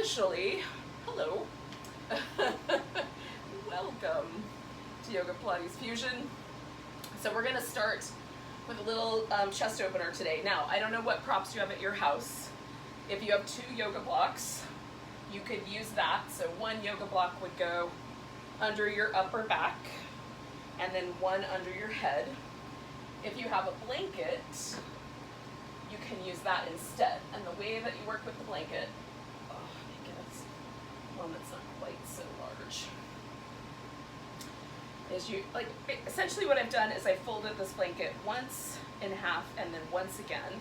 officially, hello, welcome to Yoga Pilates Fusion. So we're gonna start with a little chest opener today. Now, I don't know what props you have at your house. If you have 2 yoga blocks, you could use that. So 1 yoga block would go under your upper back, and then 1 under your head. If you have a blanket, you can use that instead. And the way that you work with the blanket, one that's not quite so large, is you, like, essentially what I've done is I folded this blanket once in half and then once again.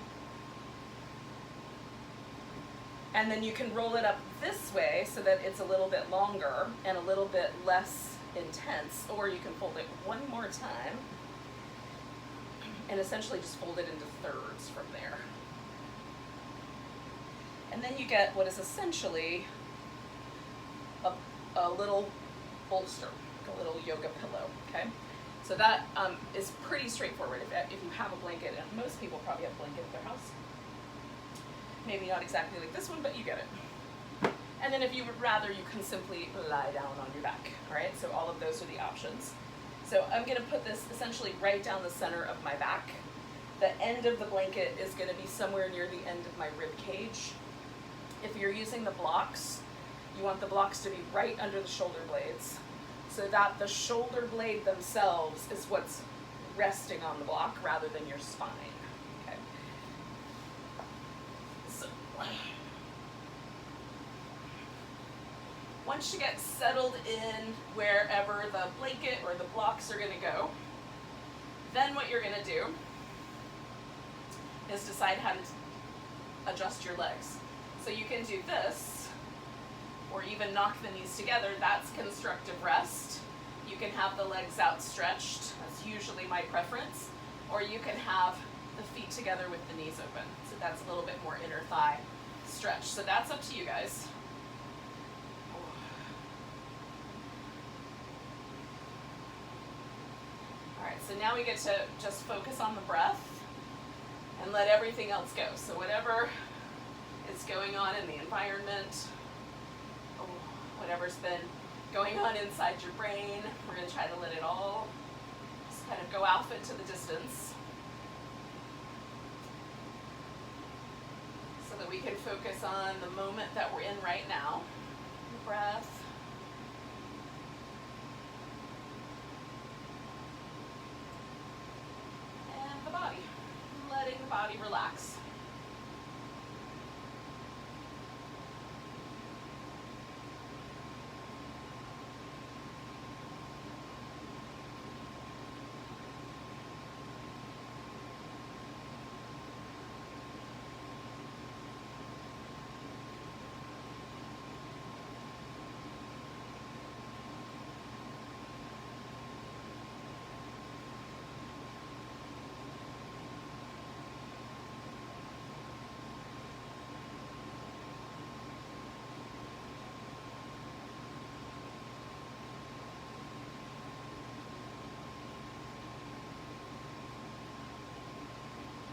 And then you can roll it up this way so that it's a little bit longer and a little bit less intense, or you can fold it one more time and essentially just fold it into thirds from there. And then you get what is essentially a little bolster, like a little yoga pillow, okay? So that is pretty straightforward if you have a blanket, and most people probably have a blanket at their house. Maybe not exactly like this one, but you get it. And then if you would rather, you can simply lie down on your back, all right? So all of those are the options. So I'm gonna put this essentially right down the center of my back. The end of the blanket is gonna be somewhere near the end of my rib cage. If you're using the blocks, you want the blocks to be right under the shoulder blades so that the shoulder blade themselves is what's resting on the block rather than your spine, okay? So, once you get settled in wherever the blanket or the blocks are gonna go, then what you're gonna do is decide how to adjust your legs. So you can do this, or even knock the knees together. That's constructive rest. You can have the legs outstretched. That's usually my preference. Or you can have the feet together with the knees open. So that's a little bit more inner thigh stretch. So that's up to you guys. All right, so now we get to just focus on the breath and let everything else go. So whatever is going on in the environment, whatever's been going on inside your brain, we're going to try to let it all just kind of go off into the distance so that we can focus on the moment that we're in right now. The breath. And the body. Letting the body relax.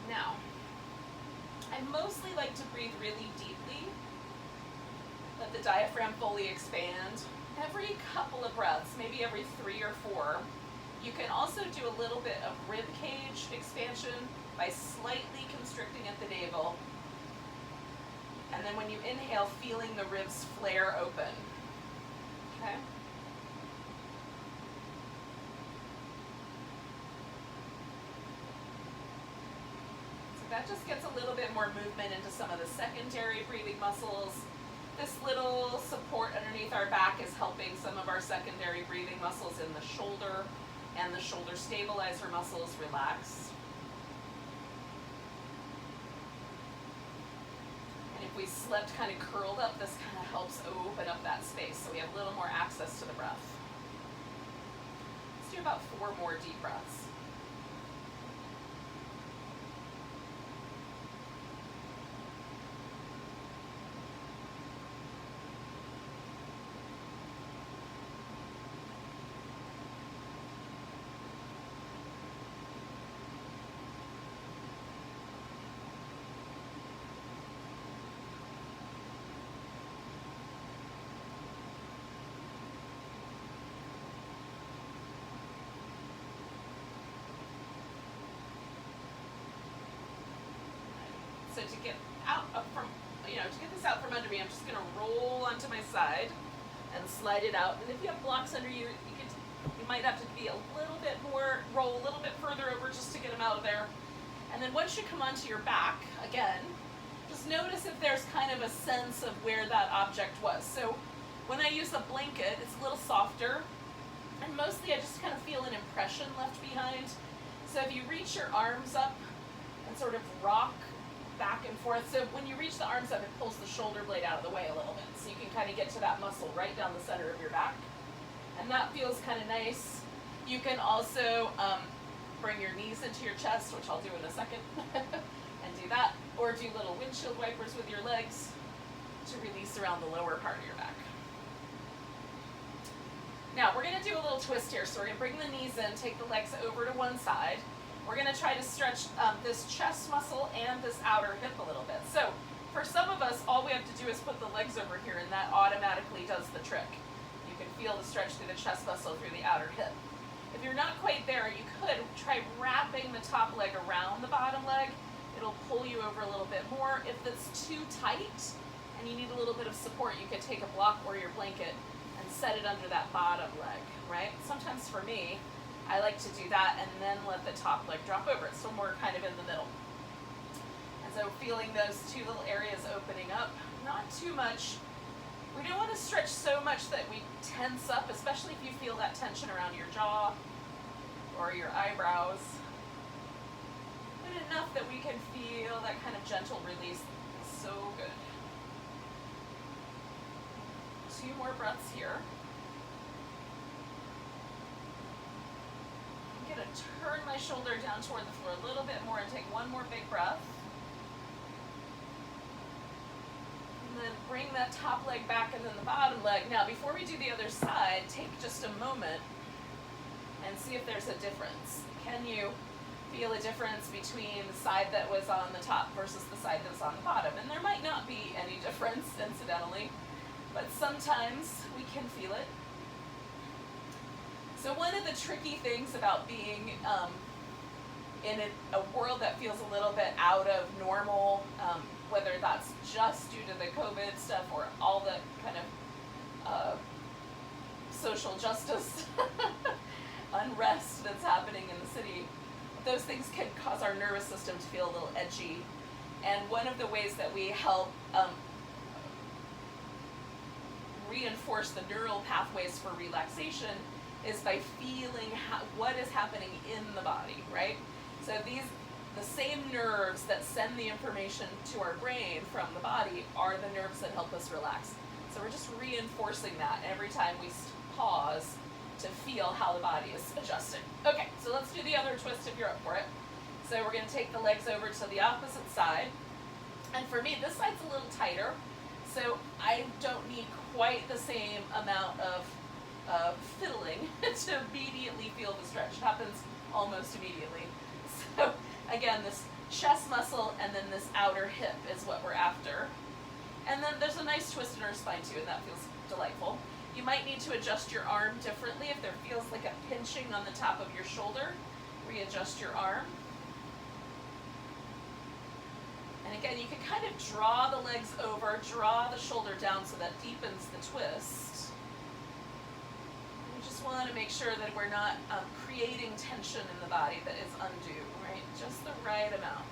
Now, I mostly like to breathe really deeply. Let the diaphragm fully expand. Every couple of breaths, maybe every 3 or 4, you can also do a little bit of rib cage expansion by slightly constricting at the navel. And then when you inhale, feeling the ribs flare open. Okay? That just gets a little bit more movement into some of the secondary breathing muscles. This little support underneath our back is helping some of our secondary breathing muscles in the shoulder and the shoulder stabilizer muscles relax. And if we slept kind of curled up, this kind of helps open up that space so we have a little more access to the breath. Let's do about 4 more deep breaths. So to get out from, to get this out from under me, I'm just gonna roll onto my side and slide it out. And if you have blocks under you, you might have to be a little bit more, roll a little bit further over just to get them out of there. And then once you come onto your back, again, just notice if there's kind of a sense of where that object was. So when I use a blanket, it's a little softer, and mostly I just kind of feel an impression left behind. So if you reach your arms up and sort of rock back and forth, so when you reach the arms up, it pulls the shoulder blade out of the way a little bit, so you can kind of get to that muscle right down the center of your back, and that feels kind of nice. You can also bring your knees into your chest, which I'll do in a second, and do that, or do little windshield wipers with your legs to release around the lower part of your back. Now we're going to do a little twist here, so we're going to bring the knees in, take the legs over to one side. We're going to try to stretch this chest muscle and this outer hip a little bit. So for some of us, all we have to do is put the legs over here, and that automatically does the trick. You can feel the stretch through the chest muscle through the outer hip. If you're not quite there, you could try wrapping the top leg around the bottom leg. It'll pull you over a little bit more. If it's too tight and you need a little bit of support, you could take a block or your blanket and set it under that bottom leg, right? Sometimes for me, I like to do that and then let the top leg drop over it, so more kind of in the middle. And so feeling those two little areas opening up, not too much. We don't want to stretch so much that we tense up, especially if you feel that tension around your jaw or your eyebrows. But enough that we can feel that kind of gentle release. So good. 2 more breaths here. I'm going to turn my shoulder down toward the floor a little bit more and take one more big breath. And then bring that top leg back and then the bottom leg. Now, before we do the other side, take just a moment and see if there's a difference. Can you feel a difference between the side that was on the top versus the side that was on the bottom? And there might not be any difference, incidentally, but sometimes we can feel it. So one of the tricky things about being in a world that feels a little bit out of normal, whether that's just due to the COVID stuff or all the kind of social justice unrest that's happening in the city, those things can cause our nervous system to feel a little edgy. And one of the ways that we help reinforce the neural pathways for relaxation is by feeling what is happening in the body, right? So the same nerves that send the information to our brain from the body are the nerves that help us relax. So we're just reinforcing that every time we pause to feel how the body is adjusting. Okay, so let's do the other twist if you're up for it. So we're going to take the legs over to the opposite side. And for me, this side's a little tighter, so I don't need quite the same amount of fiddling to immediately feel the stretch. It happens almost immediately. So again, this chest muscle and then this outer hip is what we're after. And then there's a nice twist in our spine too, and that feels delightful. You might need to adjust your arm differently. If there feels like a pinching on the top of your shoulder, readjust your arm. And again, you can kind of draw the legs over, draw the shoulder down so that deepens the twist. We just want to make sure that we're not creating tension in the body that is undue, right? Just the right amount.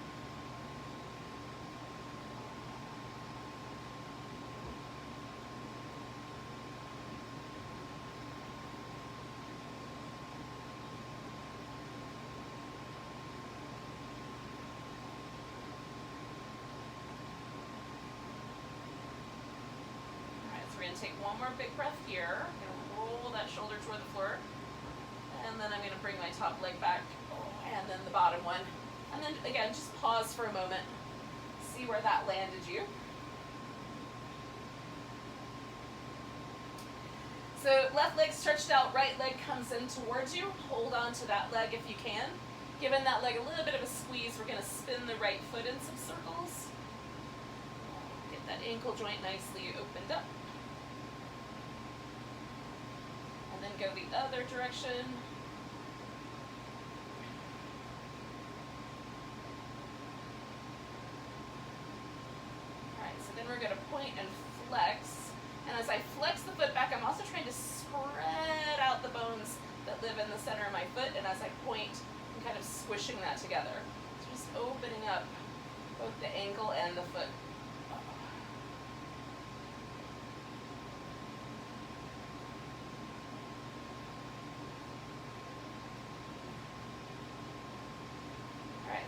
We're going to take one more big breath here. I'm going to roll that shoulder toward the floor. And then I'm going to bring my top leg back. And then the bottom one. And then again, just pause for a moment. See where that landed you. So left leg stretched out, right leg comes in towards you. Hold on to that leg if you can. Giving that leg a little bit of a squeeze, we're going to spin the right foot in some circles. Get that ankle joint nicely opened up. And then go the other direction.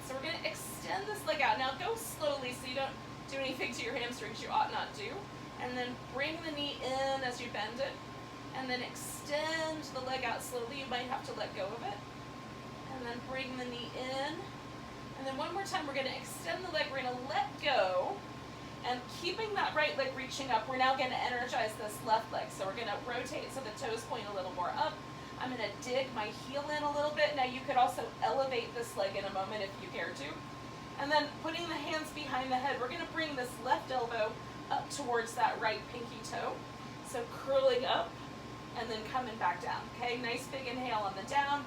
so we're gonna extend this leg out. Now go slowly so you don't do anything to your hamstrings you ought not do. And then bring the knee in as you bend it. And then extend the leg out slowly. You might have to let go of it. And then bring the knee in. And then one more time, we're gonna extend the leg. We're gonna let go. And keeping that right leg reaching up, we're now gonna energize this left leg. So we're gonna rotate so the toes point a little more up. I'm gonna dig my heel in a little bit. Now you could also elevate this leg in a moment if you care to. And then putting the hands behind the head, we're gonna bring this left elbow up towards that right pinky toe. So curling up and then coming back down, okay? Nice big inhale on the down.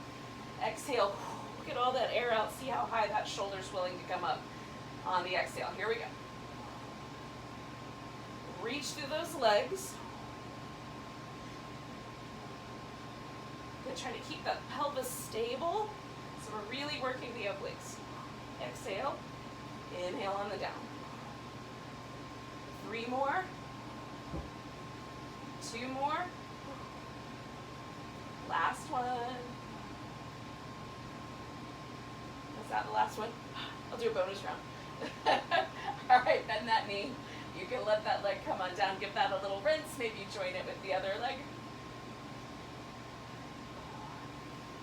Exhale, get all that air out. See how high that shoulder's willing to come up on the exhale. Here we go. Reach through those legs. Good, trying to keep that pelvis stable. So we're really working the obliques. Exhale, inhale on the down. 3 more. 2 more. Last one. Was that the last one? I'll do a bonus round. All right, bend that knee. You can let that leg come on down. Give that a little rinse. Maybe join it with the other leg.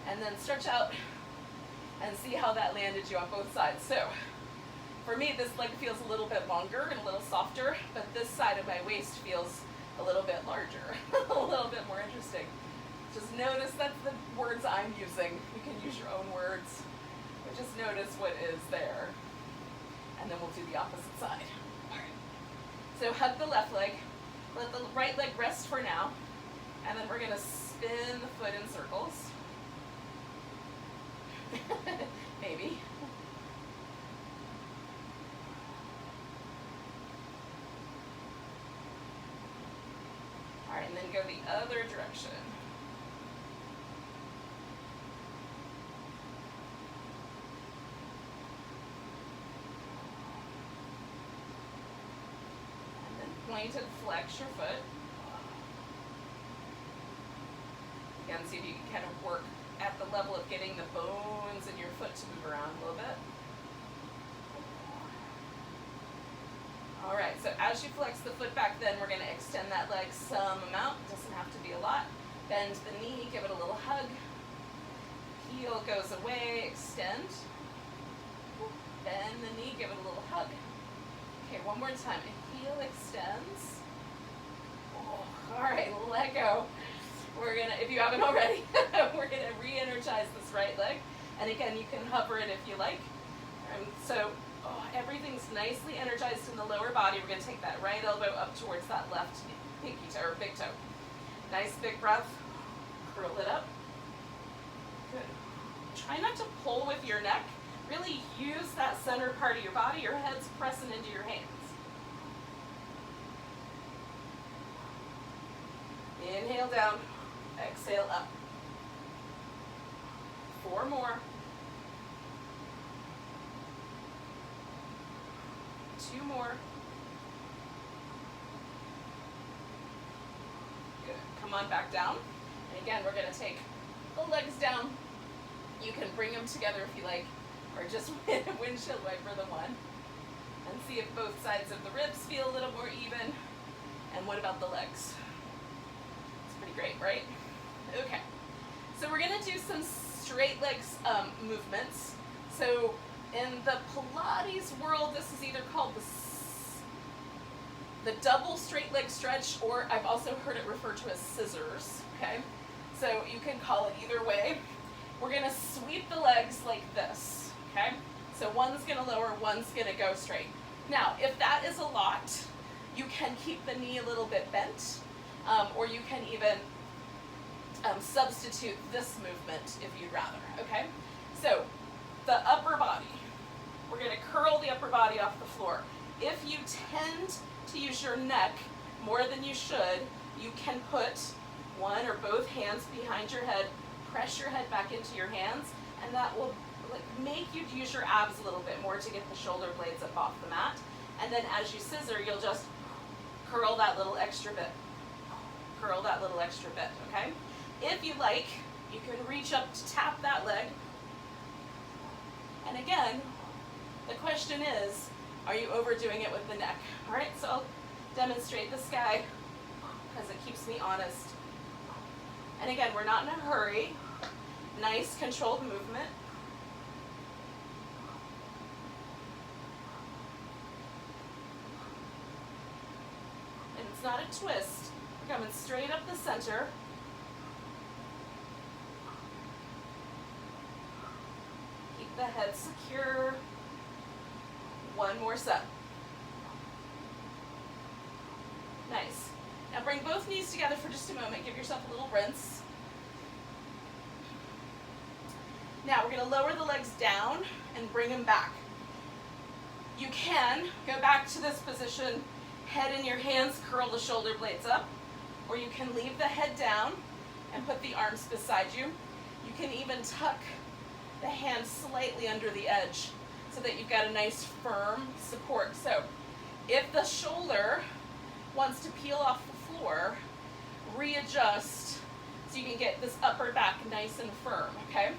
And then stretch out and see how that landed you on both sides. So for me, this leg feels a little bit longer and a little softer, but this side of my waist feels a little bit larger, a little bit more interesting. Just notice that's the words I'm using. You can use your own words, but just notice what is there. And then we'll do the opposite side. All right. So hug the left leg, let the right leg rest for now, and then we're gonna spin the foot in circles. Maybe. All right, and then go the other direction. And then point and flex your foot. Again, see if you can kind of work at the level of getting the bones in your foot to move around a little bit. All right, so as you flex the foot back, then we're gonna extend that leg some amount. It doesn't have to be a lot. Bend the knee, give it a little hug. Heel goes away, extend. Bend the knee, give it a little hug. Okay, one more time. Heel extends. Oh, all right, let go. We're gonna, if you haven't already, we're gonna re-energize this right leg. And again, you can hover it if you like. So everything's nicely energized in the lower body. We're gonna take that right elbow up towards that left pinky toe or big toe. Nice big breath. Curl it up. Good. Try not to pull with your neck. Really use that center part of your body. Your head's pressing into your hands. Inhale down. Exhale up. 4 more. 2 more. Good. Come on back down. And again, we're going to take the legs down. You can bring them together if you like, or just windshield wiper them one. And see if both sides of the ribs feel a little more even. And what about the legs? It's pretty great, right? Okay. So we're going to do some straight legs movements. So in the Pilates world, this is either called the double straight leg stretch, or I've also heard it referred to as scissors, okay? So you can call it either way. We're gonna sweep the legs like this, okay? So one's gonna lower, one's gonna go straight. Now, if that is a lot, you can keep the knee a little bit bent, or you can even substitute this movement if you'd rather, okay? So the upper body, we're gonna curl the upper body off the floor. If you tend to use your neck more than you should, you can put one or both hands behind your head, press your head back into your hands, and that will make you use your abs a little bit more to get the shoulder blades up off the mat. And then as you scissor, you'll just curl that little extra bit. Curl that little extra bit, okay? If you like, you can reach up to tap that leg. And again, The question is, are you overdoing it with the neck? All right, so I'll demonstrate this guy because it keeps me honest. And again, we're not in a hurry. Nice controlled movement. And it's not a twist. We're coming straight up the center. Keep the head secure. One more set. Nice. Now bring both knees together for just a moment. Give yourself a little rinse. Now we're going to lower the legs down and bring them back. You can go back to this position, head in your hands, curl the shoulder blades up, or you can leave the head down and put the arms beside you. You can even tuck the hands slightly under the edge so that you've got a nice firm support. So if the shoulder wants to peel off the floor, readjust so you can get this upper back nice and firm, okay?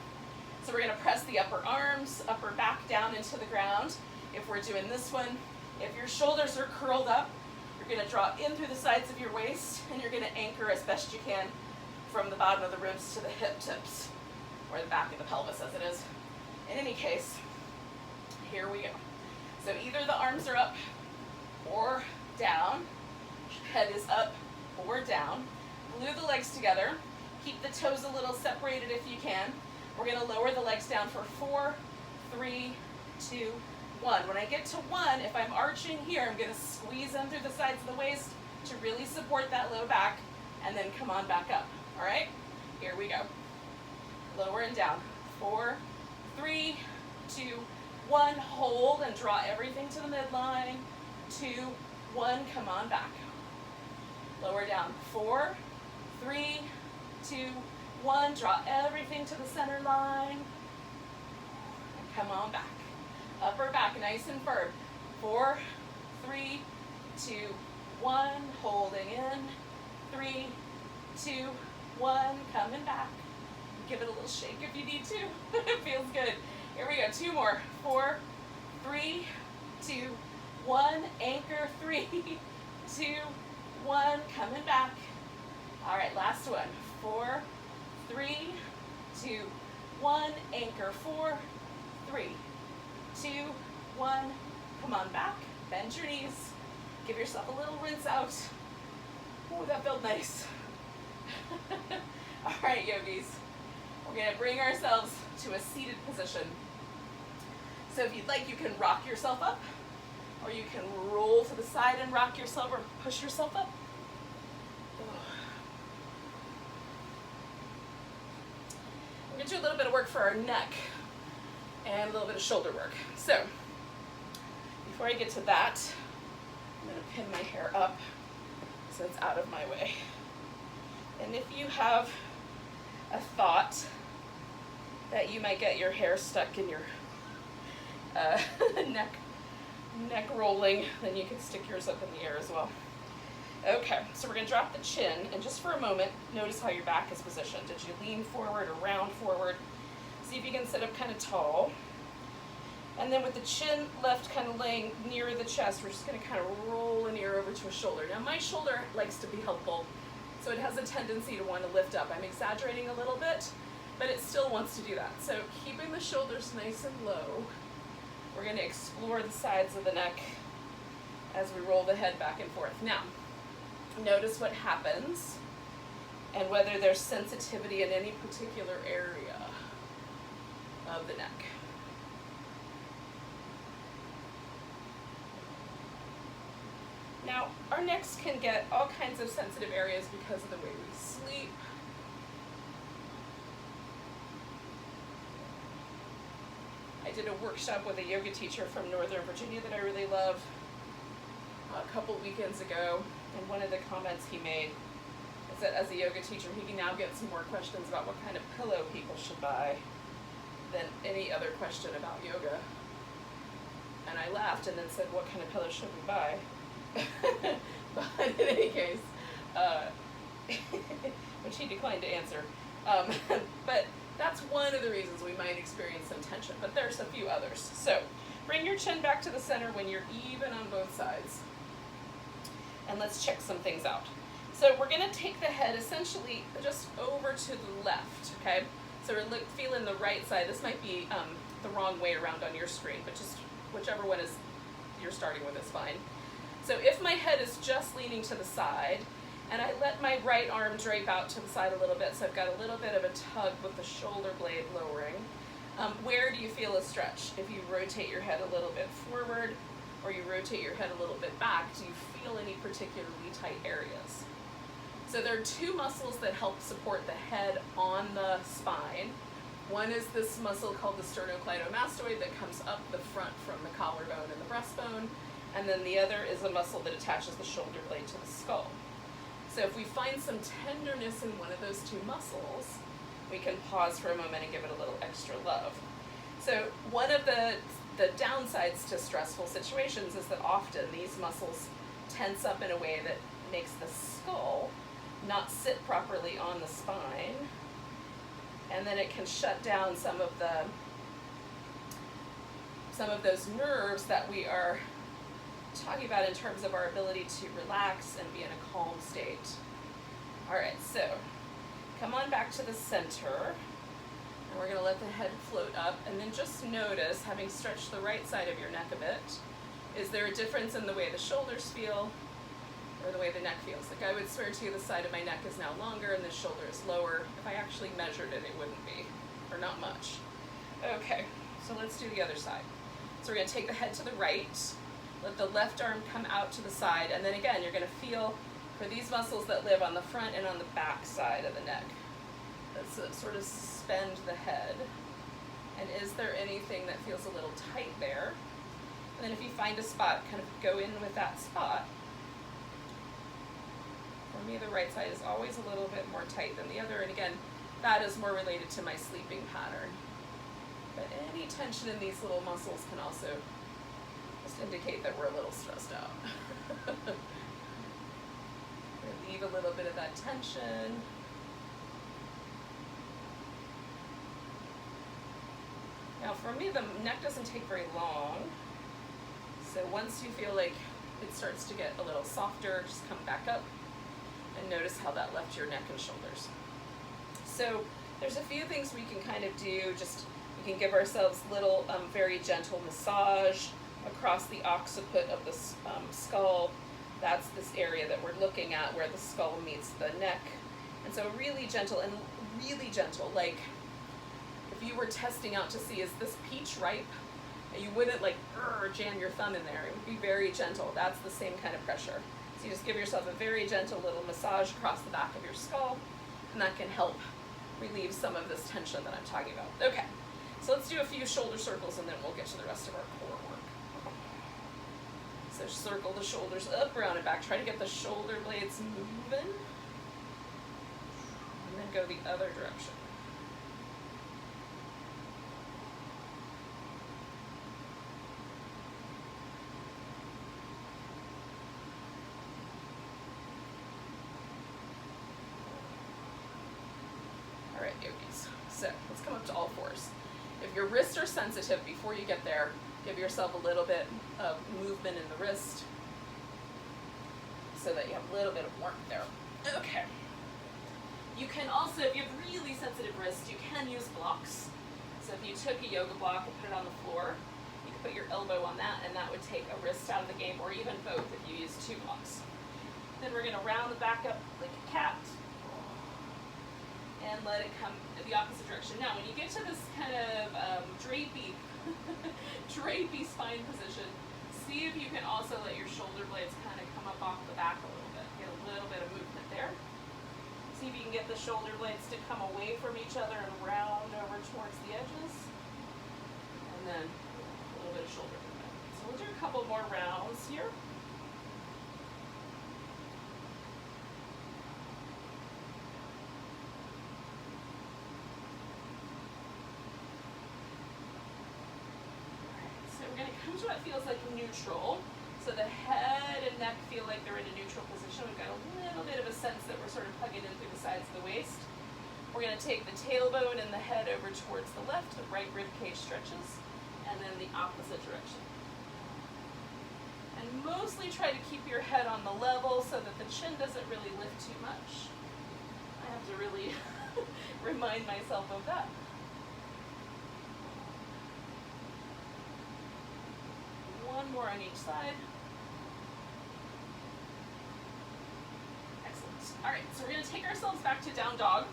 So we're gonna press the upper arms, upper back down into the ground. If we're doing this one, if your shoulders are curled up, you're gonna draw in through the sides of your waist and you're gonna anchor as best you can from the bottom of the ribs to the hip tips, or the back of the pelvis as it is. In any case, here we go. So either the arms are up or down, head is up or down. Glue the legs together. Keep the toes a little separated if you can. We're going to lower the legs down for 4, 3, 2, 1. When I get to 1, if I'm arching here, I'm going to squeeze in through the sides of the waist to really support that low back, and then come on back up. All right? Here we go. Lower and down. 4, 3, 2, 1. Hold and draw everything to the midline. 2, 1. Come on back. Lower down. 4, 3, 2, 1. Draw everything to the center line. And come on back. Upper back nice and firm. 4, 3, 2, 1. Holding in. 3, 2, 1. Coming back. Give it a little shake if you need to. It feels good. Here we go. 2 more. 4, 3, 2, 1. Anchor. 3, 2, 1. Coming back. All right, last one. 4, 3, 2, 1. Anchor. 4, 3, 2, 1. Come on back. Bend your knees. Give yourself a little rinse out. Oh, that felt nice. All right, yogis. We're going to bring ourselves to a seated position. So if you'd like, you can rock yourself up, or you can roll to the side and rock yourself, or push yourself up. We're going to do a little bit of work for our neck and a little bit of shoulder work. So before I get to that, I'm going to pin my hair up so it's out of my way. And if you have a thought that you might get your hair stuck in your neck rolling, then you can stick yours up in the air as well. Okay, so we're going to drop the chin, and just for a moment, notice how your back is positioned. Did you lean forward or round forward? See if you can sit up kind of tall. And then with the chin left kind of laying near the chest, we're just going to kind of roll an ear over to a shoulder. Now my shoulder likes to be helpful, so it has a tendency to want to lift up. I'm exaggerating a little bit, but it still wants to do that. So keeping the shoulders nice and low, we're going to explore the sides of the neck as we roll the head back and forth. Now, notice what happens and whether there's sensitivity in any particular area of the neck. Now, our necks can get all kinds of sensitive areas because of the way we sleep. I did a workshop with a yoga teacher from Northern Virginia that I really love a couple weekends ago, and one of the comments he made is that as a yoga teacher, he can now get some more questions about what kind of pillow people should buy than any other question about yoga. And I laughed and then said, what kind of pillow should we buy? But in any case, which he declined to answer. But that's one of the reasons we might experience some tension, but there's a few others. So Bring your chin back to the center when you're even on both sides. And let's check some things out. So we're gonna take the head essentially just over to the left, okay? So we're feeling the right side. This might be the wrong way around on your screen, but just whichever one is you're starting with is fine. So if my head is just leaning to the side, and I let my right arm drape out to the side a little bit, so I've got a little bit of a tug with the shoulder blade lowering, where do you feel a stretch? If you rotate your head a little bit forward, or you rotate your head a little bit back, do you feel any particularly tight areas? So there are two muscles that help support the head on the spine. One is this muscle called the sternocleidomastoid that comes up the front from the collarbone and the breastbone, and then the other is a muscle that attaches the shoulder blade to the skull. So if we find some tenderness in one of those two muscles, we can pause for a moment and give it a little extra love. So one of the downsides to stressful situations is that often these muscles tense up in a way that makes the skull not sit properly on the spine, and then it can shut down some of those nerves that we are talking about in terms of our ability to relax and be in a calm state. All right, so come on back to the center, and we're going to let the head float up, and then just notice, having stretched the right side of your neck a bit, is there a difference in the way the shoulders feel or the way the neck feels? Like I would swear to you the side of my neck is now longer and the shoulder is lower. If I actually measured it, it wouldn't be, or not much. Okay, so let's do the other side. So we're going to take the head to the right, let the left arm come out to the side, and then again, you're going to feel for these muscles that live on the front and on the back side of the neck. Let's sort of suspend the head. And is there anything that feels a little tight there? And then if you find a spot, kind of go in with that spot. For me, the right side is always a little bit more tight than the other, and again, that is more related to my sleeping pattern. But any tension in these little muscles can also just indicate that we're a little stressed out. Relieve a little bit of that tension. Now for me, the neck doesn't take very long. So once you feel like it starts to get a little softer, just come back up and notice how that left your neck and shoulders. So there's a few things we can kind of do. Just we can give ourselves little very gentle massage across the occiput of the skull. That's this area that we're looking at where the skull meets the neck. And so really gentle, like if you were testing out to see, is this peach ripe? You wouldn't like jam your thumb in there. It would be very gentle. That's the same kind of pressure. So you just give yourself a very gentle little massage across the back of your skull, and that can help relieve some of this tension that I'm talking about. Okay, so let's do a few shoulder circles and then we'll get to the rest of our core work. So circle the shoulders up, round and back. Try to get the shoulder blades moving, and then go the other direction. Yogis. So let's come up to all fours. If your wrists are sensitive, before you get there, give yourself a little bit of movement in the wrist so that you have a little bit of warmth there. Okay. You can also, if you have really sensitive wrists, you can use blocks. So if you took a yoga block and put it on the floor, you could put your elbow on that, and that would take a wrist out of the game, or even both if you use two blocks. Then we're going to round the back up like a cat, and let it come the opposite direction. Now, when you get to this kind of drapey spine position, see if you can also let your shoulder blades kind of come up off the back a little bit. Get a little bit of movement there. See if you can get the shoulder blades to come away from each other and round over towards the edges. And then a little bit of shoulder movement. So we'll do a couple more rounds here. To what feels like neutral. So the head and neck feel like they're in a neutral position. We've got a little bit of a sense that we're sort of hugging in through the sides of the waist. We're going to take the tailbone and the head over towards the left. The right rib cage stretches. and then the opposite direction. And mostly try to keep your head on the level so that the chin doesn't really lift too much. I have to really remind myself of that. One more on each side. Excellent. All right, so we're going to take ourselves back to down dog.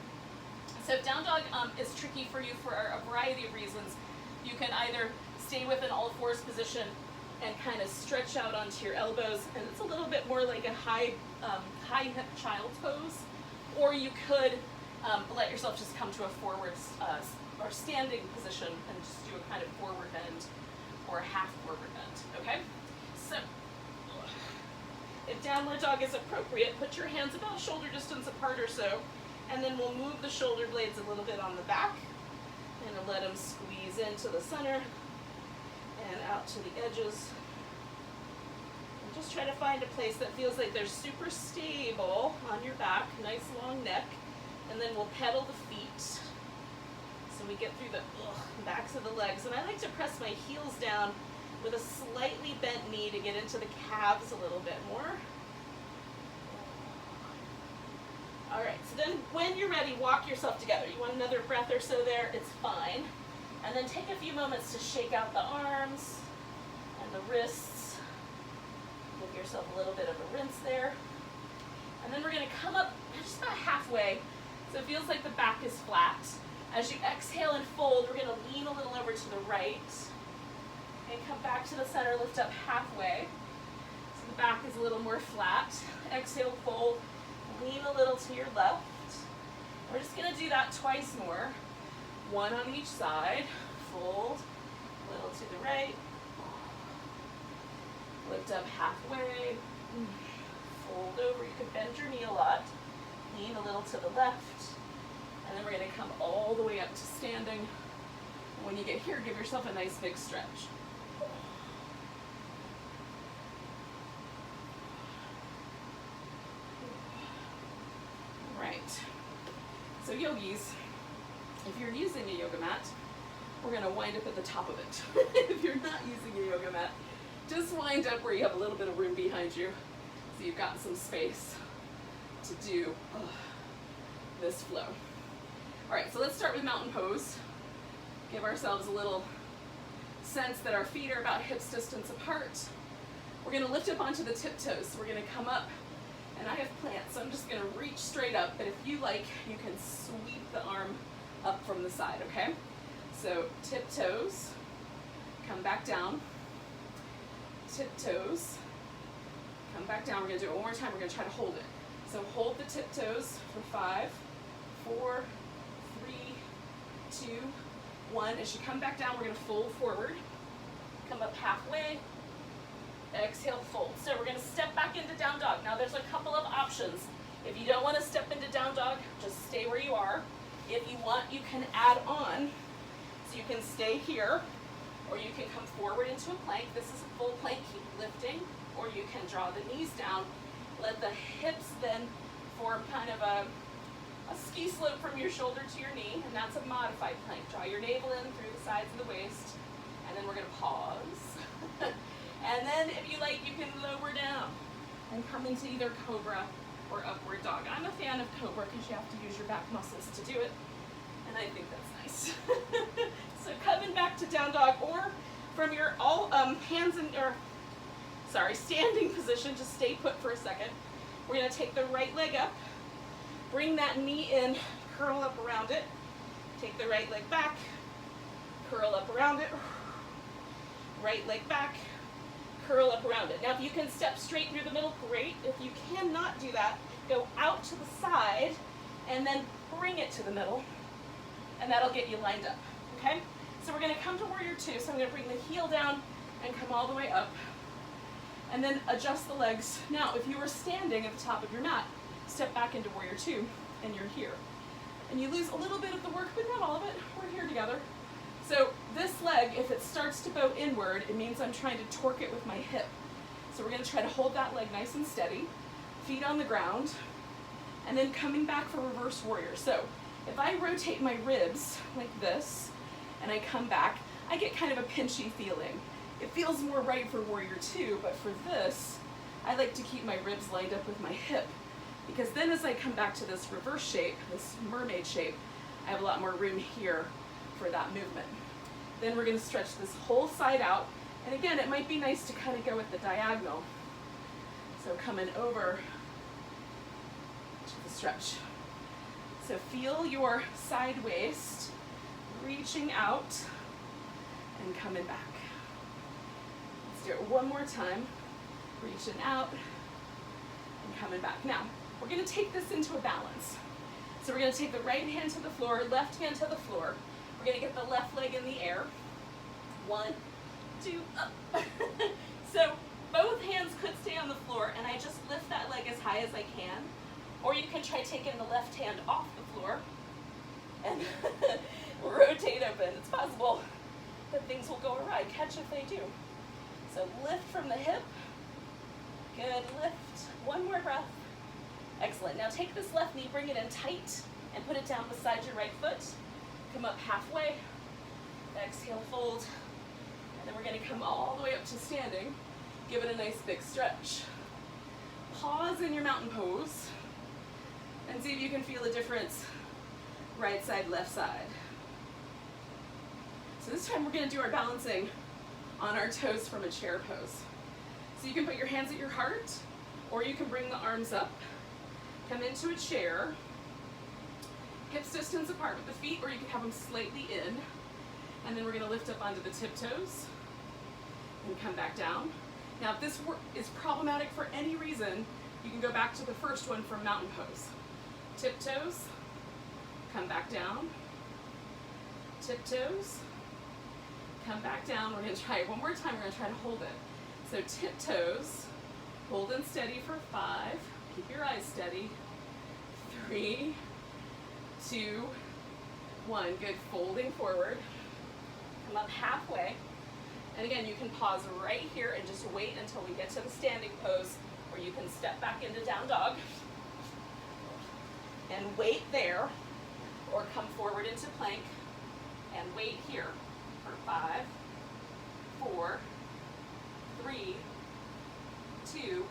So down dog is tricky for you for a variety of reasons. You can either stay with an all fours position and kind of stretch out onto your elbows, and it's a little bit more like a high hip child's pose, or you could let yourself just come to a forward or standing position and just do a kind of forward bend or a half forward bend, okay? So, if downward dog is appropriate, put your hands about shoulder distance apart or so, and then we'll move the shoulder blades a little bit on the back, and let them squeeze into the center and out to the edges. And just try to find a place that feels like they're super stable on your back, nice long neck, and then we'll pedal the feet. So we get through the backs of the legs, and I like to press my heels down with a slightly bent knee to get into the calves a little bit more. All right, so then when you're ready, walk yourself together. You want another breath or so there, it's fine. And then take a few moments to shake out the arms and the wrists. Give yourself a little bit of a rinse there. And then we're gonna come up just about halfway, so it feels like the back is flat. As you exhale and fold, we're gonna lean a little over to the right and come back to the center, lift up halfway. So the back is a little more flat. Exhale, fold, lean a little to your left. We're just gonna do that twice more. One on each side, fold, a little to the right, lift up halfway, fold over. You could bend your knee a lot, lean a little to the left, and then we're gonna come all the way up to standing. When you get here, give yourself a nice big stretch. Right, so yogis, if you're using a yoga mat, we're going to wind up at the top of it. If you're not using a yoga mat, just wind up where you have a little bit of room behind you, so you've got some space to do this flow. All right, so let's start with mountain pose. Give ourselves a little sense that our feet are about hips distance apart. We're going to lift up onto the tiptoes. So we're going to come up, and I have plants, so I'm just going to reach straight up, but if you like, you can sweep the arm up from the side, okay? So tiptoes, come back down, tiptoes, come back down. We're gonna do it one more time. We're gonna try to hold it. So hold the tiptoes for 5, 4, 3, 2, 1. As you come back down, we're gonna fold forward, come up halfway, exhale, fold. So we're gonna step back into down dog. Now there's a couple of options. If you don't wanna step into down dog, just stay where you are. If you want, you can add on, so you can stay here, or you can come forward into a plank. This is a full plank, keep lifting, or you can draw the knees down, let the hips then form kind of a ski slope from your shoulder to your knee, and that's a modified plank. Draw your navel in through the sides of the waist, and then we're gonna pause. And then if you like, you can lower down and come into either cobra or upward dog. I'm a fan of cobra because you have to use your back muscles to do it, and I think that's nice. So coming back to down dog, or from your hands in your, standing position, just stay put for a second. We're gonna take the right leg up, bring that knee in, curl up around it, take the right leg back, curl up around it, right leg back, curl up around it. Now if you can step straight through the middle, great. If you cannot do that, go out to the side and then bring it to the middle, and that'll get you lined up, okay? So we're gonna come to warrior 2, so I'm gonna bring the heel down and come all the way up, and then adjust the legs. Now, if you were standing at the top of your mat, step back into warrior 2, and you're here. And you lose a little bit of the work, but not all of it. We're here together. So this leg, if it starts to bow inward, it means I'm trying to torque it with my hip. So we're gonna try to hold that leg nice and steady, feet on the ground, and then coming back for reverse warrior. So if I rotate my ribs like this, and I come back, I get kind of a pinchy feeling. It feels more right for warrior two, but for this, I like to keep my ribs lined up with my hip, because then as I come back to this reverse shape, this mermaid shape, I have a lot more room here for that movement. Then we're going to stretch this whole side out, and again, it might be nice to kind of go with the diagonal. So coming over to the stretch. So feel your side waist reaching out and coming back. Let's do it one more time. Reaching out and coming back. Now, we're going to take this into a balance. So we're going to take the right hand to the floor, left hand to the floor. We're going to get the left leg in the air. 1, 2, up. So both hands could stay on the floor, and I just lift that leg as high as I can. Or you can try taking the left hand off the floor and rotate open. It's possible that things will go awry. Catch if they do. So lift from the hip. Good, lift. One more breath. Excellent. Now take this left knee, bring it in tight, and put it down beside your right foot. Come up halfway. Exhale, fold. And then we're going to come all the way up to standing. Give it a nice big stretch. Pause in your mountain pose and see if you can feel a difference. Right side, left side. So this time we're going to do our balancing on our toes from a chair pose. So you can put your hands at your heart, or you can bring the arms up, come into a chair, hips distance apart with the feet, or you can have them slightly in, and then we're going to lift up onto the tiptoes and come back down. Now if this is problematic for any reason, you can go back to the first one from mountain pose. Tiptoes, come back down, tiptoes, come back down. We're going to try it one more time. We're going to try to hold it. So tiptoes, hold and steady for 5. Keep your eyes steady. 3, 2, 1. Good. Folding forward. Come up halfway. And again, you can pause right here and just wait until we get to the standing pose, or you can step back into down dog and wait there, or come forward into plank and wait here for 5, 4, 3, 2,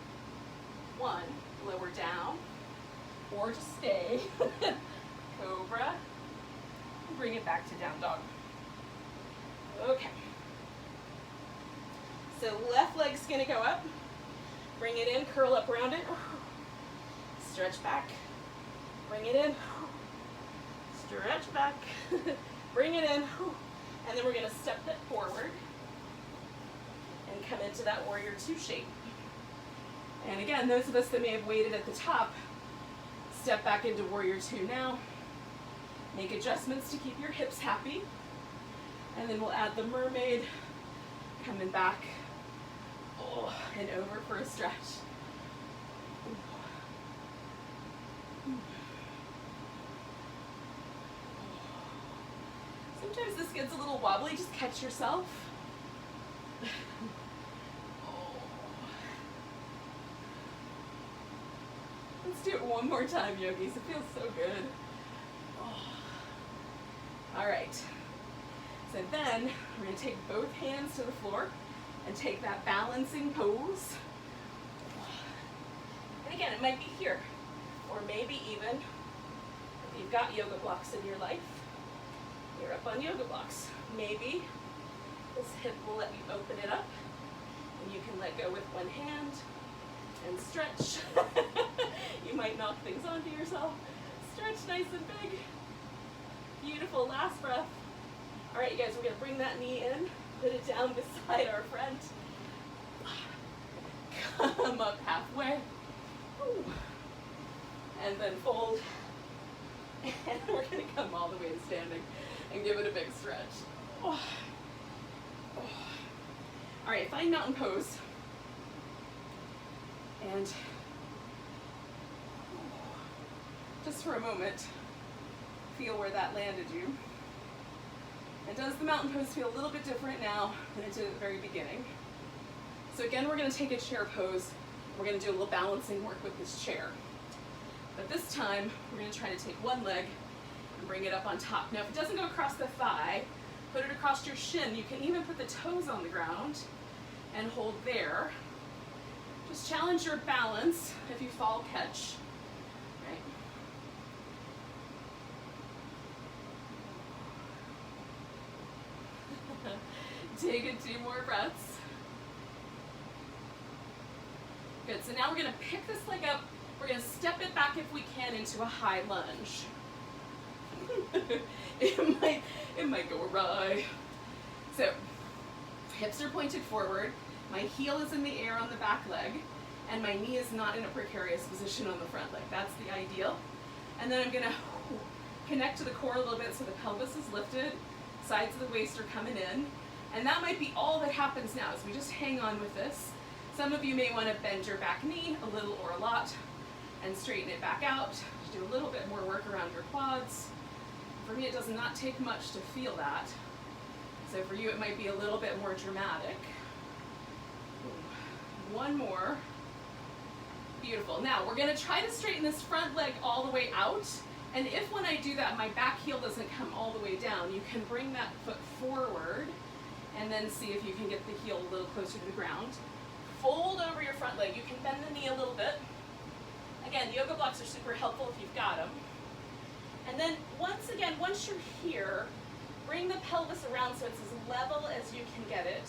1. Lower down, or just stay. Cobra. Bring it back to down dog. Okay. So left leg's gonna go up. Bring it in, curl up around it. Stretch back. Bring it in. Stretch back. Bring it in. And then we're gonna step it forward and come into that warrior two shape. And again, those of us that may have waited at the top, step back into warrior two now. Make adjustments to keep your hips happy. And then we'll add the mermaid, coming back, and over for a stretch. Sometimes this gets a little wobbly, just catch yourself. Let's do it one more time, yogis. It feels so good. All right. So then we're going to take both hands to the floor and take that balancing pose. And again, it might be here, or maybe even if you've got yoga blocks in your life, you're up on yoga blocks. Maybe this hip will let you open it up, and you can let go with one hand and stretch. You might knock things onto yourself. Stretch nice and big. Beautiful. Last breath. All right, you guys, we're going to bring that knee in, put it down beside our front. Come up halfway. And then fold. And we're going to come all the way to standing and give it a big stretch. All right, find mountain pose. And just for a moment, feel where that landed you. And does the mountain pose feel a little bit different now than it did at the very beginning? So again, we're going to take a chair pose. We're going to do a little balancing work with this chair. But this time, we're going to try to take one leg and bring it up on top. Now, if it doesn't go across the thigh, Put it across your shin. You can even put the toes on the ground and hold there. Just challenge your balance. If you fall, catch. Right? Take a 2 more breaths. Good, so now we're gonna pick this leg up. We're gonna step it back if we can into a high lunge. it might go awry. So, hips are pointed forward, my heel is in the air on the back leg, and my knee is not in a precarious position on the front leg. That's the ideal. And then I'm gonna connect to the core a little bit so the pelvis is lifted, sides of the waist are coming in, and that might be all that happens now, is we just hang on with this. Some of you may want to bend your back knee a little or a lot and straighten it back out. Do a little bit more work around your quads. For me, it does not take much to feel that. So for you, it might be a little bit more dramatic. One more. Beautiful. Now, we're going to try to straighten this front leg all the way out. And if when I do that, my back heel doesn't come all the way down, you can bring that foot forward and then see if you can get the heel a little closer to the ground. Fold over your front leg. You can bend the knee a little bit. Again, yoga blocks are super helpful if you've got them. And then once you're here, bring the pelvis around so it's as level as you can get it.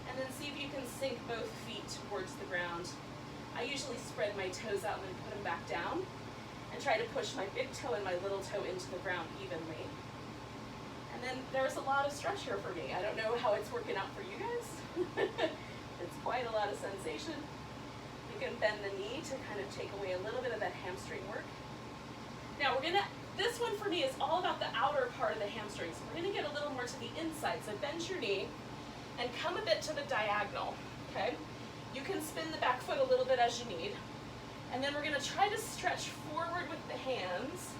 And then see if you can sink both feet towards the ground. I usually spread my toes out and then put them back down. And try to push my big toe and my little toe into the ground evenly. And then there's a lot of stretch here for me. I don't know how it's working out for you guys. It's quite a lot of sensation. You can bend the knee to kind of take away a little bit of that hamstring work. Now this one for me is all about the outer part of the hamstrings. We're gonna get a little more to the inside. So bend your knee and come a bit to the diagonal, okay? You can spin the back foot a little bit as you need. And then we're gonna try to stretch forward with the hands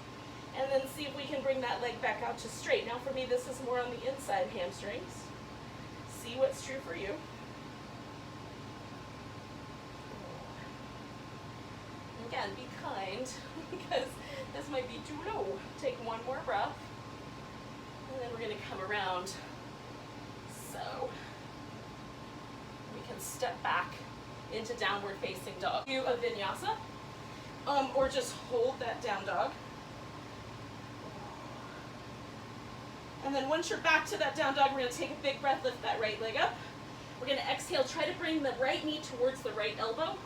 and then see if we can bring that leg back out to straight. Now for me, this is more on the inside hamstrings. See what's true for you. Again, be kind, because this might be too low. Take one more breath, and then we're gonna come around. So, we can step back into downward facing dog. Do a vinyasa, or just hold that down dog. And then once you're back to that down dog, we're gonna take a big breath, lift that right leg up. We're gonna exhale, try to bring the right knee towards the right elbow,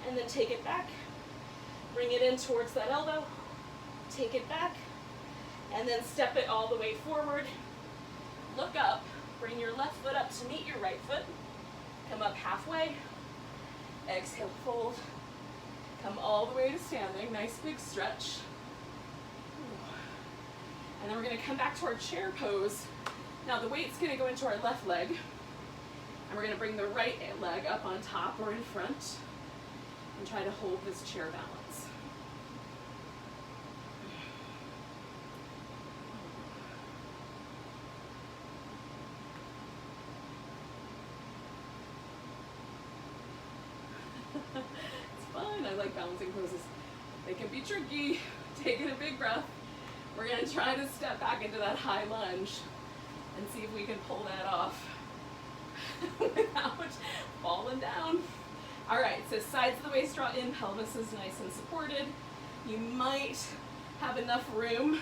and then take it back. Bring it in towards that elbow, take it back, and then step it all the way forward. Look up, bring your left foot up to meet your right foot. Come up halfway, exhale, fold. Come all the way to standing, nice big stretch. And then we're gonna come back to our chair pose. Now the weight's gonna go into our left leg, and we're gonna bring the right leg up on top or in front, and try to hold this chair balance. It's fun. I like balancing poses. They can be tricky. Taking a big breath. We're going to try to step back into that high lunge and see if we can pull that off without falling down. All right, so sides of the waist draw in, pelvis is nice and supported. You might have enough room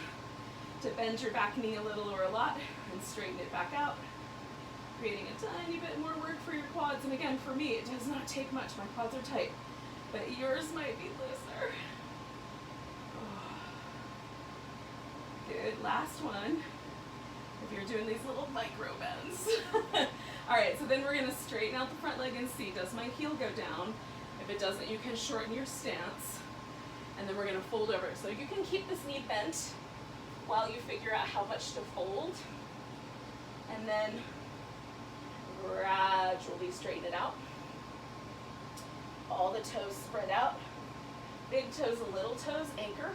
to bend your back knee a little or a lot and straighten it back out, creating a tiny bit more work for your quads. And again, for me, it does not take much. My quads are tight, but yours might be looser. Good, last one. If you're doing these little micro bends. All right, so then we're gonna straighten out the front leg and see, does my heel go down? If it doesn't, you can shorten your stance. And then we're gonna fold over. So you can keep this knee bent while you figure out how much to fold. And then gradually straighten it out. All the toes spread out. Big toes and little toes anchor.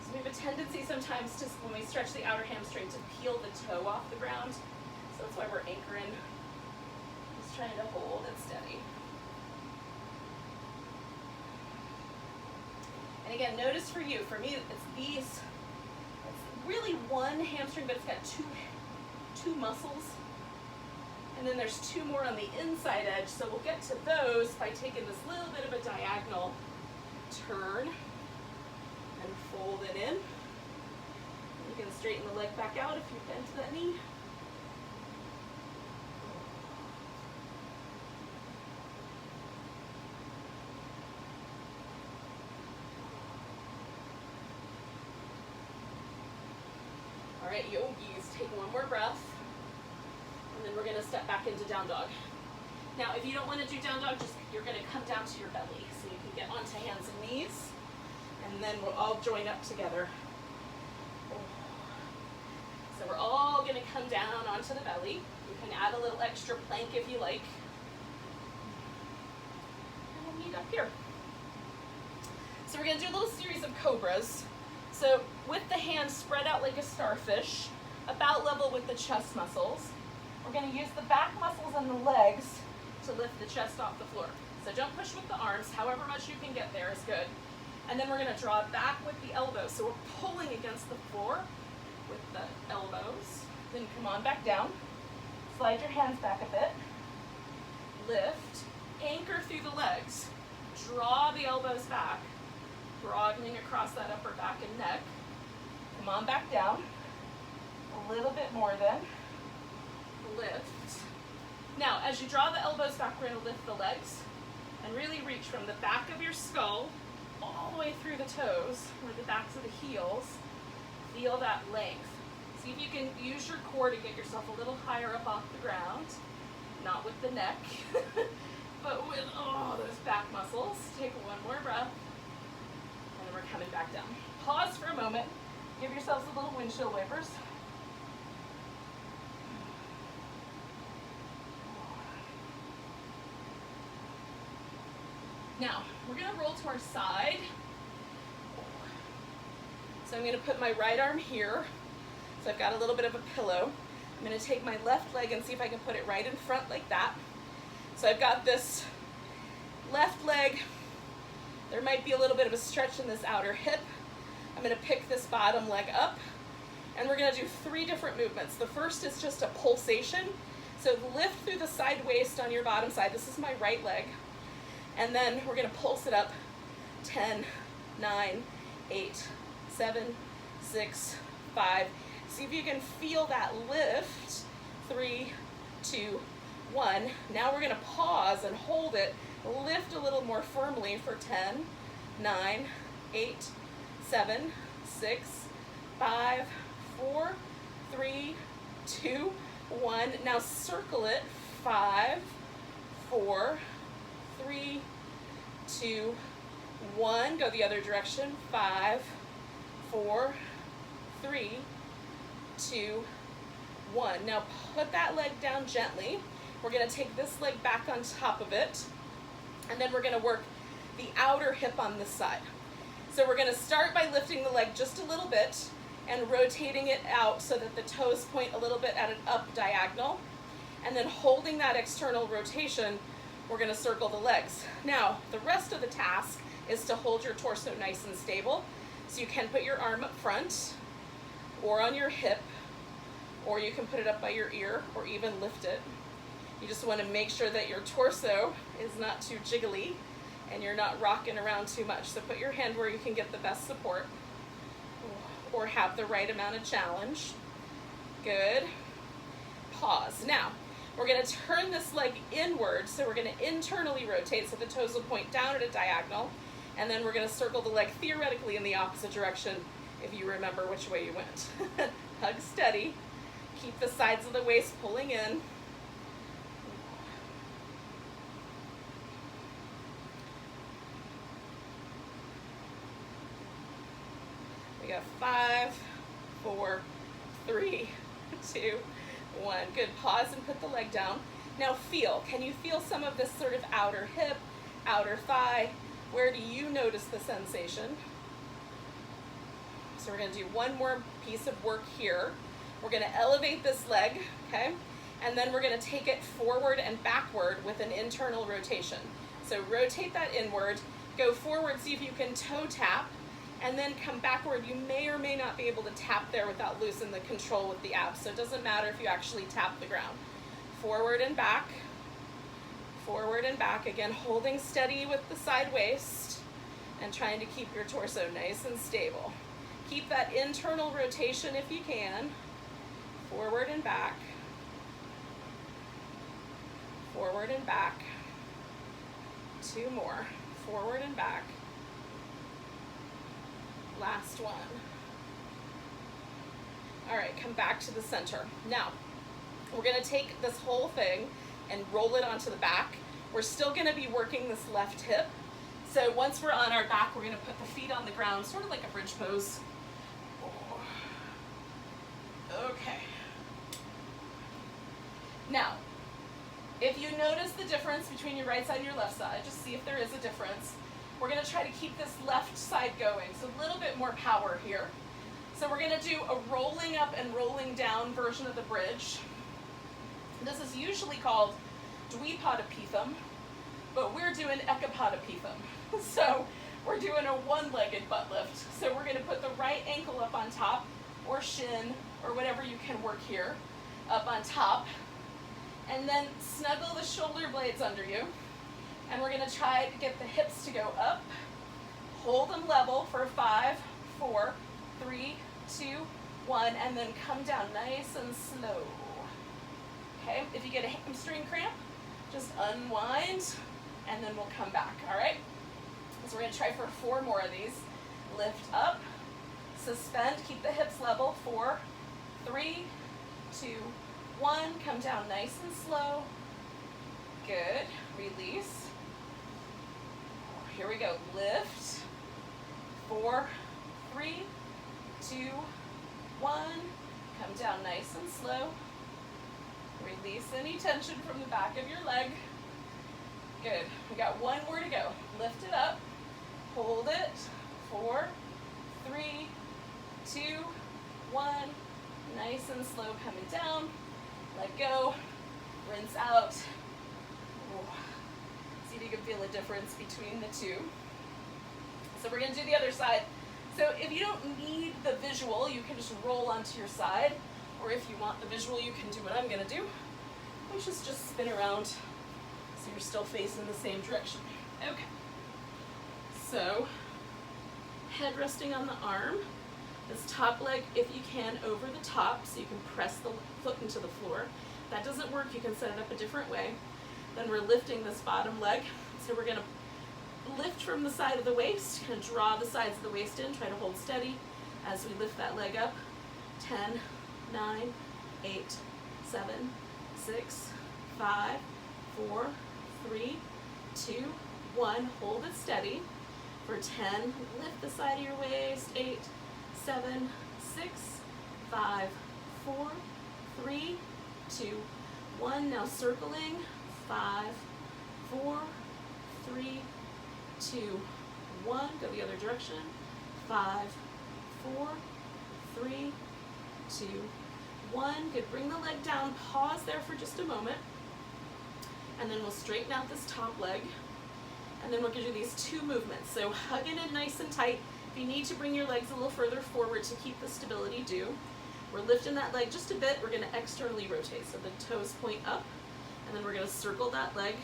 So we have a tendency sometimes to, when we stretch the outer hamstring, to peel the toe off the ground. So that's why we're anchoring. Just trying to hold it steady. And again, notice for you, for me, it's really one hamstring, but it's got two muscles. And then there's two more on the inside edge, so we'll get to those by taking this little bit of a diagonal turn and fold it in. You can straighten the leg back out if you bent that knee. All right, yogis, take one more breath. And then we're gonna step back into down dog. Now, if you don't wanna do down dog, you're gonna come down to your belly so you can get onto hands and knees. And then we'll all join up together. So we're all gonna come down onto the belly. You can add a little extra plank if you like. And we'll meet up here. So we're gonna do a little series of cobras. So with the hands spread out like a starfish, about level with the chest muscles, we're going to use the back muscles and the legs to lift the chest off the floor. So don't push with the arms, however much you can get there is good. And then we're going to draw back with the elbows. So we're pulling against the floor with the elbows. Then come on back down. Slide your hands back a bit. Lift, anchor through the legs. Draw the elbows back, broadening across that upper back and neck. Come on back down. A little bit more then. Lift. Now, as you draw the elbows back, we're going to lift the legs and really reach from the back of your skull all the way through the toes, or the backs of the heels. Feel that length. See if you can use your core to get yourself a little higher up off the ground. Not with the neck, but with those back muscles. Take one more breath. And then we're coming back down. Pause for a moment. Give yourselves a little windshield wipers. Now, we're going to roll to our side. So I'm going to put my right arm here. So I've got a little bit of a pillow. I'm going to take my left leg and see if I can put it right in front like that. So I've got this left leg. There might be a little bit of a stretch in this outer hip. I'm going to pick this bottom leg up, and we're going to do 3 different movements. The first is just a pulsation. So lift through the side waist on your bottom side. This is my right leg. And then we're going to pulse it up. 10, 9, 8, 7, 6, 5. See if you can feel that lift. 3, 2, 1. Now we're going to pause and hold it. Lift a little more firmly for 10, 9, 8, 7, 6, 5, 4, 3, 2, 1. Now circle it. 5, 4, 3, 2, 1. Go the other direction. 5, 4, 3, 2, 1. Now put that leg down gently. We're going to take this leg back on top of it, and then we're going to work the outer hip on this side. So we're going to start by lifting the leg just a little bit and rotating it out so that the toes point a little bit at an up diagonal. And then holding that external rotation, we're going to circle the legs. Now, the rest of the task is to hold your torso nice and stable. So you can put your arm up front or on your hip, or you can put it up by your ear or even lift it. You just want to make sure that your torso is not too jiggly and you're not rocking around too much. So put your hand where you can get the best support or have the right amount of challenge. Good. Pause. Now, we're going to turn this leg inward, so we're going to internally rotate so the toes will point down at a diagonal, and then we're going to circle the leg theoretically in the opposite direction if you remember which way you went. Hug steady. Keep the sides of the waist pulling in. We got 5, 4, 3, 2, 1. Good. Pause and put the leg down. Now feel. Can you feel some of this sort of outer hip, outer thigh? Where do you notice the sensation? So we're going to do one more piece of work here. We're going to elevate this leg, okay? And then we're going to take it forward and backward with an internal rotation. So rotate that inward. Go forward, see if you can toe tap and then come backward. You may or may not be able to tap there without losing the control with the abs, so it doesn't matter if you actually tap the ground. Forward and back, again, holding steady with the side waist and trying to keep your torso nice and stable. Keep that internal rotation if you can. Forward and back. Forward and back. 2 more. Forward and back. Last one. All right, come back to the center. Now, we're gonna take this whole thing and roll it onto the back. We're still gonna be working this left hip. So once we're on our back, we're gonna put the feet on the ground, sort of like a bridge pose. Okay. Now, if you notice the difference between your right side and your left side, just see if there is a difference. We're gonna try to keep this left side going, so a little bit more power here. So we're gonna do a rolling up and rolling down version of the bridge. This is usually called Dvipadapitham, but we're doing Ekapadapitham. So we're doing a one-legged butt lift. So we're gonna put the right ankle up on top, or shin, or whatever you can work here, up on top. And then snuggle the shoulder blades under you. And we're gonna try to get the hips to go up. Hold them level for 5, 4, 3, 2, 1, and then come down nice and slow. Okay, if you get a hamstring cramp, just unwind, and then we'll come back, all right? So we're gonna try for 4 more of these. Lift up, suspend, keep the hips level, 4, 3, 2, 1, come down nice and slow. Good, release. Here we go, lift, 4, 3, 2, 1, come down nice and slow. Release any tension from the back of your leg. Good, we got 1 more to go. Lift it up, hold it, 4, 3, 2, 1, nice and slow coming down. Let go, rinse out. See if you can feel a difference between the two. So we're gonna do the other side. So if you don't need the visual, you can just roll onto your side. Or if you want the visual, you can do what I'm gonna do, which is just spin around so you're still facing the same direction. Okay. So, head resting on the arm. This top leg, if you can, over the top, so you can press the foot into the floor. If that doesn't work, you can set it up a different way. Then we're lifting this bottom leg. So we're gonna lift from the side of the waist, kind of draw the sides of the waist in, try to hold steady as we lift that leg up. 10, 9, 8, 7, 6, 5, 4, 3, 2, 1. Hold it steady. For 10, lift the side of your waist. 8, 7, 6, 5, 4, 3, 2, 1. Now circling. 5, 4, 3, 2, 1. Go the other direction. 5, 4, 3, 2, 1. Good. Bring the leg down. Pause there for just a moment. And then we'll straighten out this top leg. And then we're going to do these 2 movements. So hug it in nice and tight. If you need to bring your legs a little further forward to keep the stability, do. We're lifting that leg just a bit. We're going to externally rotate. So the toes point up. And then we're going to circle that leg.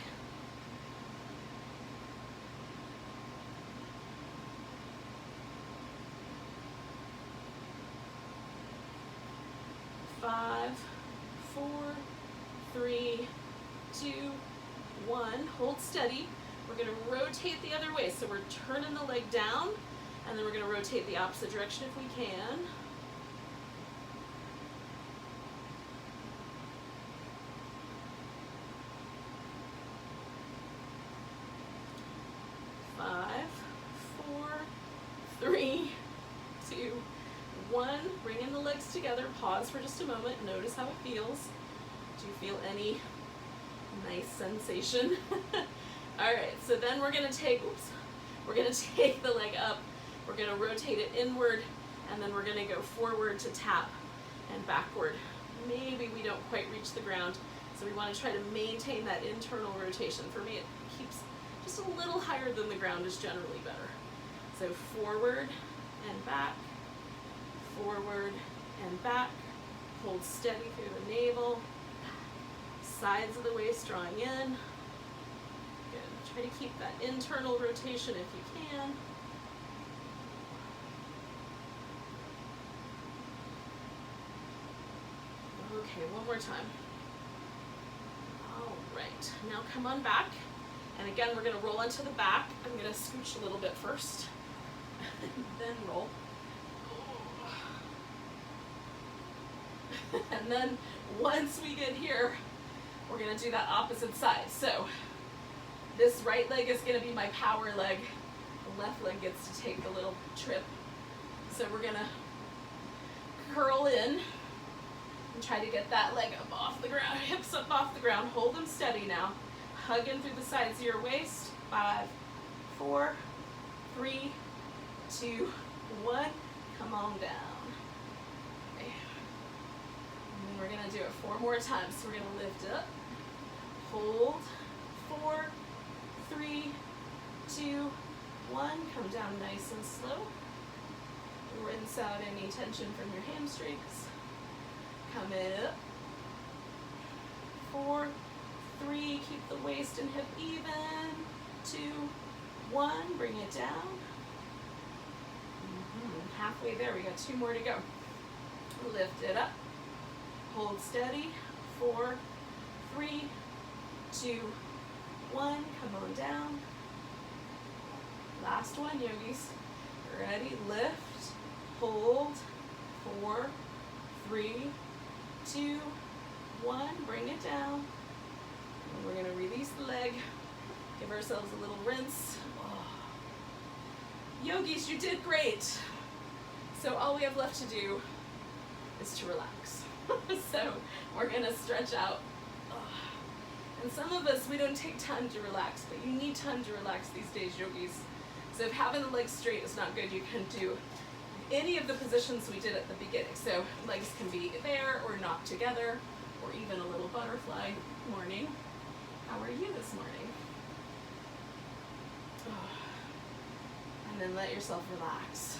Five, 4, 3, 2, 1. Hold steady. We're going to rotate the other way. So we're turning the leg down, and then we're going to rotate the opposite direction if we can. 5, 4, 3, 2, 1. Bring in the legs together. Pause for just a moment. Notice how it feels. Do you feel any nice sensation? All right, so then we're gonna take, we're gonna take the leg up. We're gonna rotate it inward, and then we're gonna go forward to tap and backward. Maybe we don't quite reach the ground, so we wanna try to maintain that internal rotation. For me, it keeps just a little higher than the ground is generally better. So forward, and back, forward and back. Hold steady through the navel, sides of the waist drawing in. Good. Try to keep that internal rotation if you can. Okay, one more time. All right, now come on back. And again, we're gonna roll into the back. I'm gonna scooch a little bit first, and then roll. And then once we get here, we're gonna do that opposite side. So this right leg is gonna be my power leg. The left leg gets to take the little trip. So we're gonna curl in and try to get that leg up off the ground, hips up off the ground. Hold them steady now. Hug in through the sides of your waist. 5, 4, 3, 2, 1. Come on down. Okay. And then we're gonna do it 4 more times. So we're gonna lift up, hold, 4, 3, 2, 1. Come down nice and slow. Rinse out any tension from your hamstrings. Come up. 4, 3, keep the waist and hip even. 2, 1, bring it down. Halfway there, we got 2 more to go. Lift it up, hold steady. 4, 3, 2, 1, come on down. Last one, yogis. Ready, lift, hold. 4, 3, 2, 1, bring it down. And we're gonna release the leg, give ourselves a little rinse. Oh. Yogis, you did great. So all we have left to do is to relax. So we're gonna stretch out. Oh. And some of us, we don't take time to relax, but you need time to relax these days, yogis. So if having the legs straight is not good, you can do any of the positions we did at the beginning. So legs can be there or knocked together, or even a little butterfly. Morning. How are you this morning? Oh. And then let yourself relax.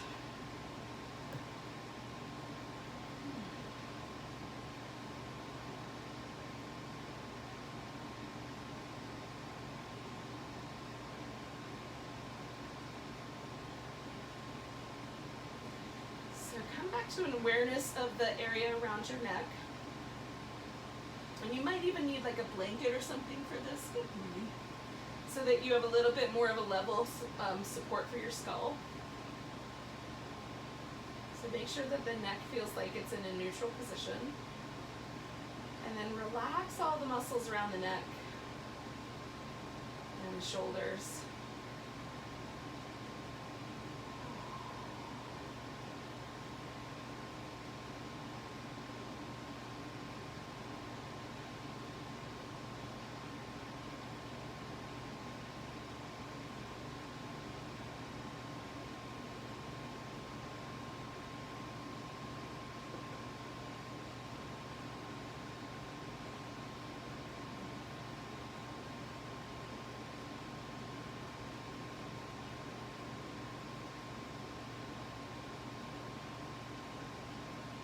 So come back to an awareness of the area around your neck. And you might even need like a blanket or something for this, so that you have a little bit more of a level support for your skull. So make sure that the neck feels like it's in a neutral position. And then relax all the muscles around the neck and the shoulders.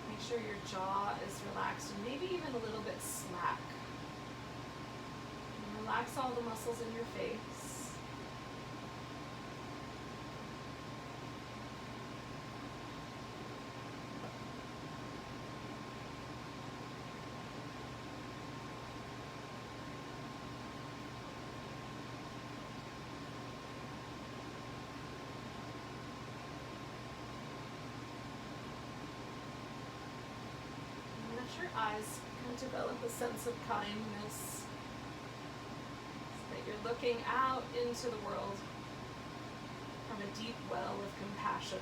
Make sure your jaw is relaxed and maybe even a little bit slack. And relax all the muscles in your face. Your eyes can develop a sense of kindness, so that you're looking out into the world from a deep well of compassion.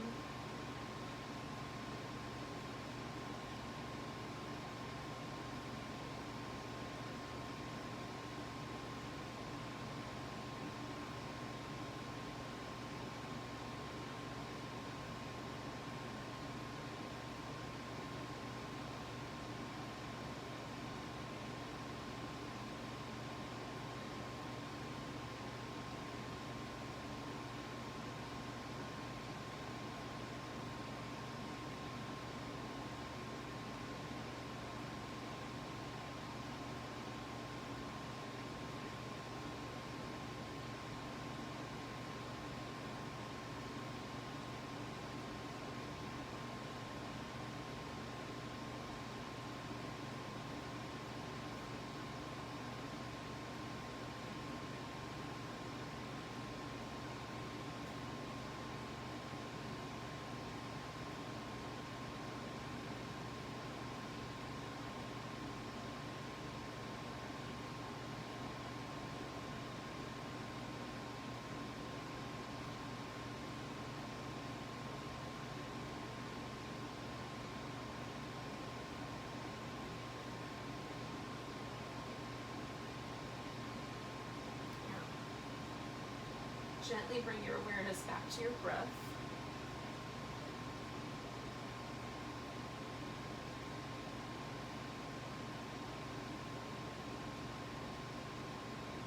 Gently bring your awareness back to your breath.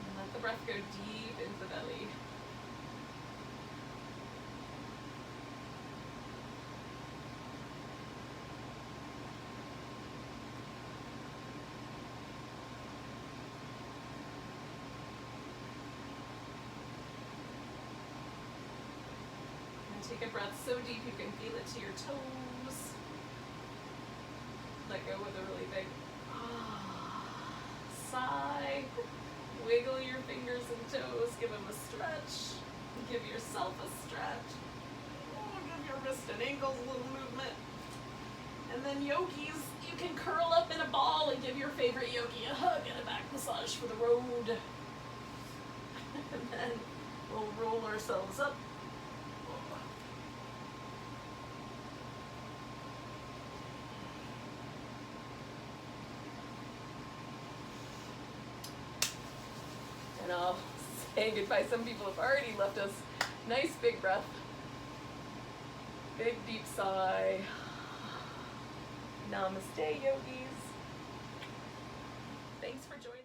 And let the breath go deep into the belly. Take a breath so deep you can feel it to your toes. Let go with a really big sigh. Wiggle your fingers and toes. Give them a stretch. Give yourself a stretch. Give your wrist and ankles a little movement. And then yogis, you can curl up in a ball and give your favorite yogi a hug and a back massage for the road. And then we'll roll ourselves up. And I'll say goodbye. Some people have already left us. Nice big breath. Big deep sigh. Namaste, yogis. Thanks for joining.